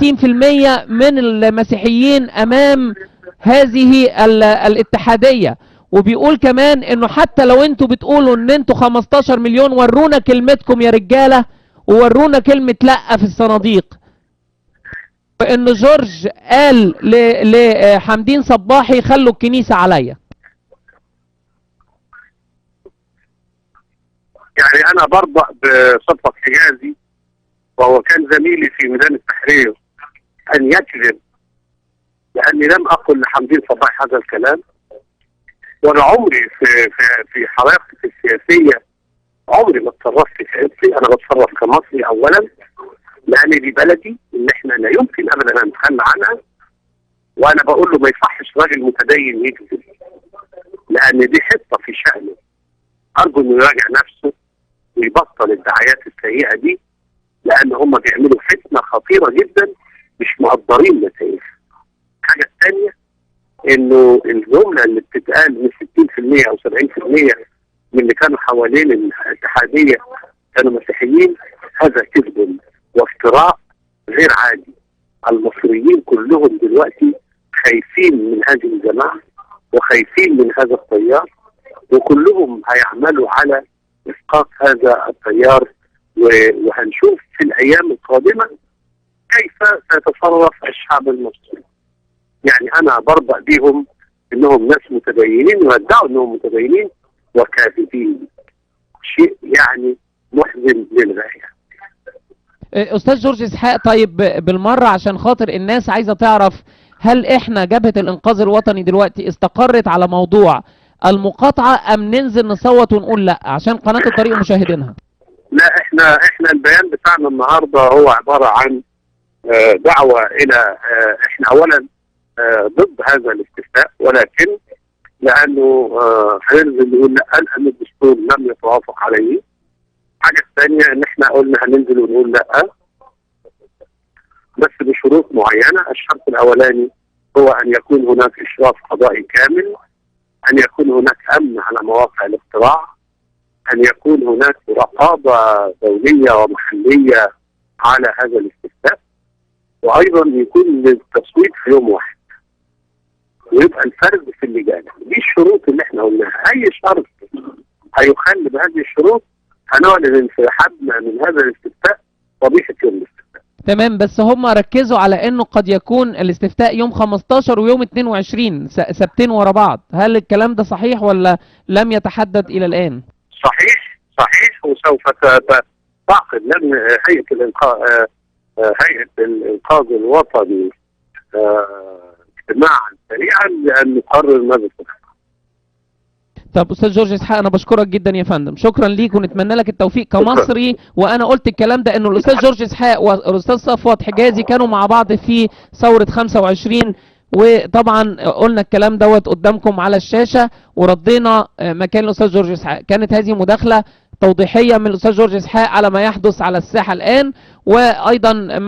60% من المسيحيين امام هذه الاتحادية. وبيقول كمان انه حتى لو انتوا بتقولوا ان انتوا 15 مليون ورونا كلمتكم يا رجالة وورونا كلمة لا في الصناديق. ان جورج قال لحمدين صباحي خلوا الكنيسة عليا. يعني انا برضى بصفوت حجازي وهو كان زميلي في ميدان التحرير ان يكذب، لاني لم اقل لحمدين صباحي هذا الكلام. وانا عمري في حياتي السياسيه عمري ما اتصرفت كإنسي، انا بتصرف كمصري اولا، لان دي بلدي اللي احنا لا يمكن ابدا ان نتخلى عنها. وانا بقول له ما يصحش راجل متدين يكذب، لان دي حته في شأنه. ارجو انه يراجع نفسه ويبطل الدعايات السيئه دي، لان هم بيعملوا فتنه خطيره جدا مش مقدرين نتائجها. الحاجه الثانيه انه الجمله اللي بتتقال من 60% او 70% من اللي كانوا حوالين الاتحاديه كانوا مسيحيين، هذا كذب وافتراء غير عادي. المصريين كلهم دلوقتي خايفين من هذه الجماعه وخايفين من هذا التيار، وكلهم هيعملوا على اسقاط هذا التيار. وهنشوف في الايام القادمه كيف سيتصرف الشعب المصري. يعني انا برضى بيهم انهم ناس متدينين ويدعوا انهم متدينين وكاذبين، شيء يعني محزن للغايه. استاذ جورج اسحاق، طيب بالمره عشان خاطر الناس عايزه تعرف، هل احنا جبهه الانقاذ الوطني دلوقتي استقرت على موضوع المقاطعه ام ننزل نصوت ونقول لا عشان قناه الطريق مشاهدينها؟ لا، احنا البيان بتاعنا النهارده هو عباره عن دعوه الى احنا اولا ضد هذا الاستفتاء، ولكن لانه هننزل نقول لا لان الدستور لم يتوافق عليه. الحاجه الثانيه ان احنا قلنا هننزل ونقول لا بس بشروط معينه. الشرط الاولاني هو ان يكون هناك اشراف قضائي كامل، ان يكون هناك امن على مواقع الاقتراع، ان يكون هناك رقابه دوليه ومحليه على هذا الاستفتاء، وايضا يكون التصويت في يوم واحد ويبقى الفرد في اللجان. دي الشروط اللي احنا قلناها. اي شرط هيخل بهذه الشروط هنعلن انسحابنا من هذا الاستفتاء طبيعه يوم الاستفتاء. تمام، بس هم ركزوا على انه قد يكون الاستفتاء يوم 15 ويوم 22 سبتين ورا بعض. هل الكلام ده صحيح ولا لم يتحدد الى الان؟ صحيح وسوف تعقد هيئه الانقاذ الوطني اجتماعا سريعا لان نقرر ماذا سنفعل. طب استاذ جورج اسحاق، انا بشكرك جدا يا فندم، شكرا ليك ونتمنى لك التوفيق كمصري. وانا قلت الكلام ده انه الاستاذ جورج اسحاق والاستاذ صفوت حجازي كانوا مع بعض في ثوره 25، وطبعا قلنا الكلام دوت قدامكم على الشاشه وردينا مكان الاستاذ جورج اسحاق. كانت هذه مداخله توضيحيه من الاستاذ جورج اسحاق على ما يحدث على الساحه الان، وايضا